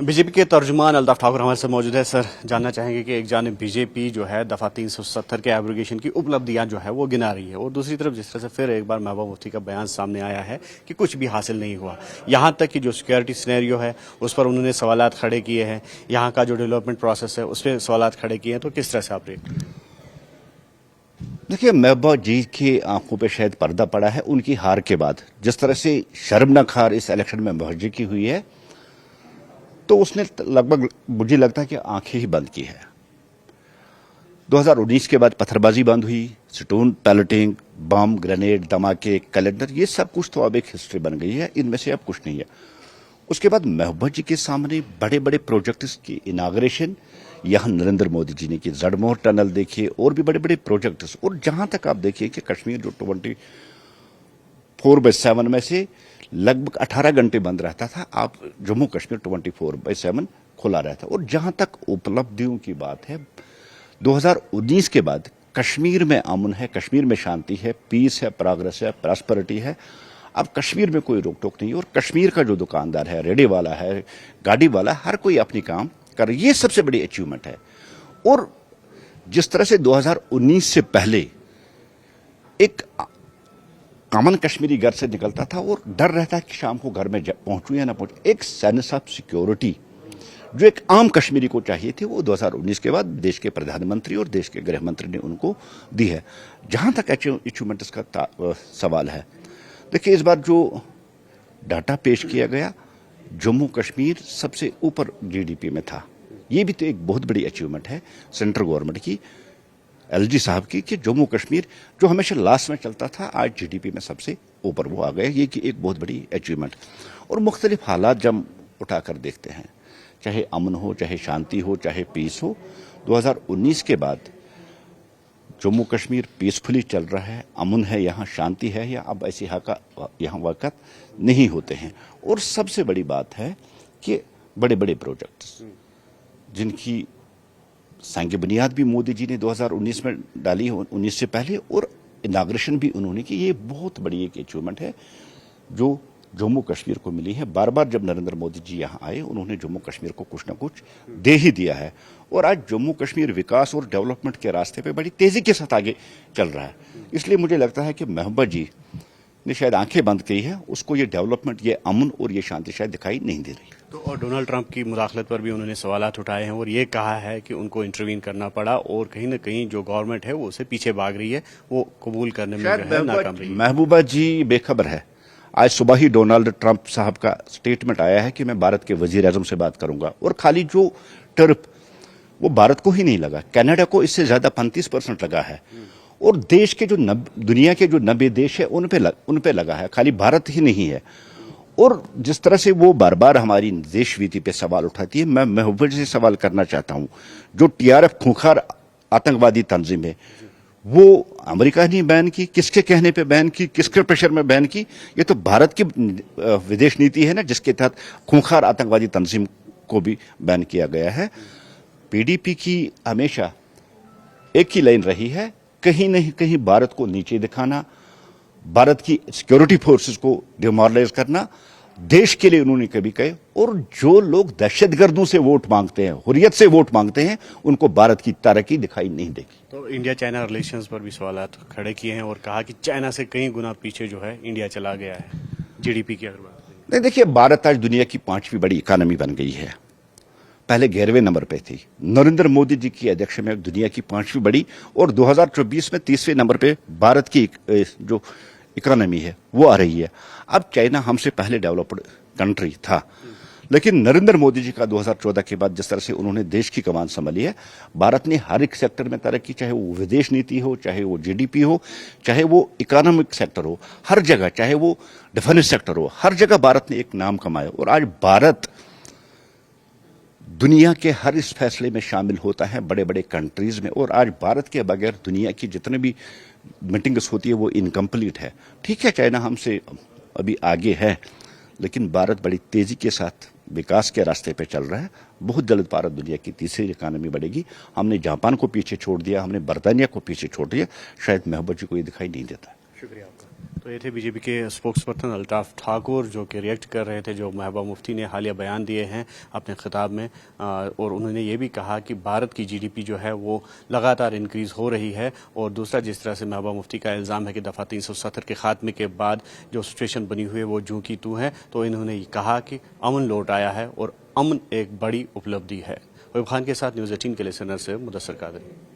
BJP के तर्जुमान अल्ताफ ठाकुर हमारे साथ मौजूद है। सर, जानना चाहेंगे कि एक जानिब बीजेपी जो है दफा 370 के एब्रोगेशन की उपलब्धियां जो है वो गिना रही है और दूसरी तरफ जिस तरह से फिर एक बार महबूबा मुफ्ती का बयान सामने आया है कि कुछ भी हासिल नहीं हुआ, यहां तक कि जो सिक्योरिटी सिनेरियो है उस पर उन्होंने सवालात खड़े किए हैं, यहाँ का जो डेवलपमेंट प्रोसेस है उस पर सवालात खड़े किए हैं, तो किस तरह से आप रेट? देखिए, महबूबा जी की आंखों पे शायद पर्दा पड़ा है उनकी हार के बाद। जिस तरह से शर्मनाक हार इस इलेक्शन में महबूबा जी की हुई है, तो उसने लगभग मुझे लगता है कि आंखें ही बंद की है। 2019 के बाद पत्थरबाजी बंद हुई, स्टोन पैलेटिंग, बम, ग्रेनेड, धमाके, कैलेंडर, ये सब कुछ तो अब एक हिस्ट्री बन गई है, इनमें से अब कुछ नहीं है। उसके बाद महबूबा जी के सामने बड़े बड़े प्रोजेक्ट्स की इनाग्रेशन, यहाँ नरेंद्र मोदी जी ने की जड़मोहर टनल देखिए, और भी बड़े बड़े प्रोजेक्ट्स। और जहां तक आप देखिए कि कश्मीर जो 24/7 में से लगभग 18 घंटे बंद रहता था, आप जम्मू कश्मीर 24/7 खुला रहता। और जहां तक उपलब्धियों की बात है, 2019 के बाद कश्मीर में अमन है, कश्मीर में शांति है, पीस है, प्रोग्रेस है, प्रॉस्पेरिटी है। अब कश्मीर में कोई रोक टोक नहीं है और कश्मीर का जो दुकानदार है, रेडी वाला है, गाड़ी वाला, हर कोई अपनी काम कर, ये सबसे बड़ी अचीवमेंट है। और जिस तरह से 2019 से पहले एक कॉमन कश्मीरी घर से निकलता था और डर रहता है कि शाम को घर में पहुंचूं या ना पहुंचूं, एक सेंस ऑफ सिक्योरिटी जो एक आम कश्मीरी को चाहिए थी, वो 2019 के बाद देश के प्रधानमंत्री और देश के गृह मंत्री ने उनको दी है। जहां तक अचीवमेंट्स का सवाल है, देखिए इस बार जो डाटा पेश किया गया, जम्मू कश्मीर सबसे ऊपर जीडीपी में था। ये भी तो एक बहुत बड़ी अचीवमेंट है सेंट्रल गवर्नमेंट की, एलजी साहब की, कि जम्मू कश्मीर जो हमेशा लास्ट में चलता था, आज जीडीपी में सबसे ऊपर वो आ गया। ये कि एक बहुत बड़ी अचीवमेंट। और मुख्तलिफ हालात जब उठाकर देखते हैं, चाहे अमन हो, चाहे शांति हो, चाहे पीस हो, 2019 के बाद जम्मू कश्मीर पीसफुली चल रहा है, अमन है, यहाँ शांति है, या अब ऐसी यहाँ वक़्त नहीं होते हैं। और सबसे बड़ी बात है कि बड़े बड़े प्रोजेक्ट्स जिनकी सांगे बुनियाद भी मोदी जी ने 2019 में डाली, 19 से पहले, और इनाग्रेशन भी उन्होंने की, ये बहुत बड़ी एक अचीवमेंट है जो जम्मू कश्मीर को मिली है। बार बार जब नरेंद्र मोदी जी यहाँ आए, उन्होंने जम्मू कश्मीर को कुछ ना कुछ दे ही दिया है। और आज जम्मू कश्मीर विकास और डेवलपमेंट के रास्ते पे बड़ी तेजी के साथ आगे चल रहा है। इसलिए मुझे लगता है कि महबूबा जी ने शायद आंखें बंद की है, उसको ये डेवलपमेंट, ये अमन और ये शांति शायद दिखाई नहीं दे रही। तो और डोनाल्ड ट्रंप की मुदाखलत पर भी उन्होंने सवालात उठाए हैं और ये कहा है कि उनको इंटरवीन करना पड़ा और कहीं ना कहीं जो गवर्नमेंट है वो उसे पीछे भाग रही है, वो कबूल करने में नाकाम रही है। महबूबा जी बेखबर है। आज सुबह ही डोनाल्ड ट्रंप साहब का स्टेटमेंट आया है कि मैं भारत के वजीर आजम से बात करूंगा, और खाली जो टर्फ वो भारत को ही नहीं लगा, कनाडा को इससे ज्यादा 35% लगा है। और देश के जो दुनिया के जो 90 देश है उन पे लगा है, खाली भारत ही नहीं है। और जिस तरह से वो बार बार हमारी देश नीति पे सवाल उठाती है, मैं महबूबा जी से सवाल करना चाहता हूं, जो टीआरएफ खूंखार आतंकवादी तंजीम है, वो अमेरिका ने बैन की, किसके कहने पे बैन की, किसके प्रेशर में बैन की? ये तो भारत की विदेश नीति है ना, जिसके तहत खूंखार आतंकवादी तंजीम को भी बैन किया गया है। पीडीपी की हमेशा एक ही लाइन रही है, कहीं नहीं कहीं भारत को नीचे दिखाना, भारत की सिक्योरिटी फोर्सेस को डिमोरलाइज करना। देश के लिए उन्होंने कभी कहे, और जो लोग दहशतगर्दों से वोट मांगते हैं, हुर्रियत से वोट मांगते हैं, उनको भारत की तरक्की दिखाई नहीं देगी। तो इंडिया चाइना रिलेशंस पर भी सवालात खड़े किए हैं और कहा कि चाइना से कई गुना पीछे जो है इंडिया चला गया है जीडीपी की अगर बात करें। नहीं, देखिए, भारत आज दुनिया की 5वीं बड़ी इकोनॉमी बन गई है, पहले 11वें नंबर पे थी। नरेंद्र मोदी जी की अध्यक्ष में दुनिया की 5वीं बड़ी, और 2024 में 30वें नंबर पे भारत की जो इकोनॉमी है वो आ रही है। अब चाइना हमसे पहले डेवलप्ड कंट्री था, लेकिन नरेंद्र मोदी जी का 2014 के बाद जिस तरह से उन्होंने देश की कमान संभाली है, भारत ने हर एक सेक्टर में तरक्की, चाहे वो विदेश नीति हो, चाहे वो जीडीपी हो, चाहे वो इकोनॉमिक सेक्टर हो, हर जगह, चाहे वो डिफेंस सेक्टर हो, हर जगह भारत ने एक नाम कमाया। और आज भारत दुनिया के हर इस फैसले में शामिल होता है, बड़े बड़े कंट्रीज में। और आज भारत के बगैर दुनिया की जितने भी मीटिंग्स होती है वो इनकम्प्लीट है। ठीक है, चाइना हमसे अभी आगे है, लेकिन भारत बड़ी तेजी के साथ विकास के रास्ते पे चल रहा है। बहुत जल्द भारत दुनिया की तीसरी इकोनॉमी बढ़ेगी। हमने जापान को पीछे छोड़ दिया, हमने बर्तानिया को पीछे छोड़ दिया, शायद महबूबा जी को ये दिखाई नहीं देता। शुक्रिया आपका। तो ये थे बीजेपी के स्पोक्स पर्सन अल्ताफ ठाकुर जो कि रिएक्ट कर रहे थे जो महबूबा मुफ्ती ने हालिया बयान दिए हैं अपने खिताब में, और उन्होंने ये भी कहा कि भारत की जीडीपी जो है वो लगातार इंक्रीज़ हो रही है। और दूसरा, जिस तरह से महबूबा मुफ्ती का इल्ज़ाम है कि दफ़ा 370 के खात्मे के बाद जो सिचुएशन बनी हुई है वो जूं की तूं है, तो इन्होंने कहा कि अमन लौट आया है और अमन एक बड़ी उपलब्धि है। वहीब खान के साथ न्यूज़ 18 के लिए सनर से मुदस्सर कादरी।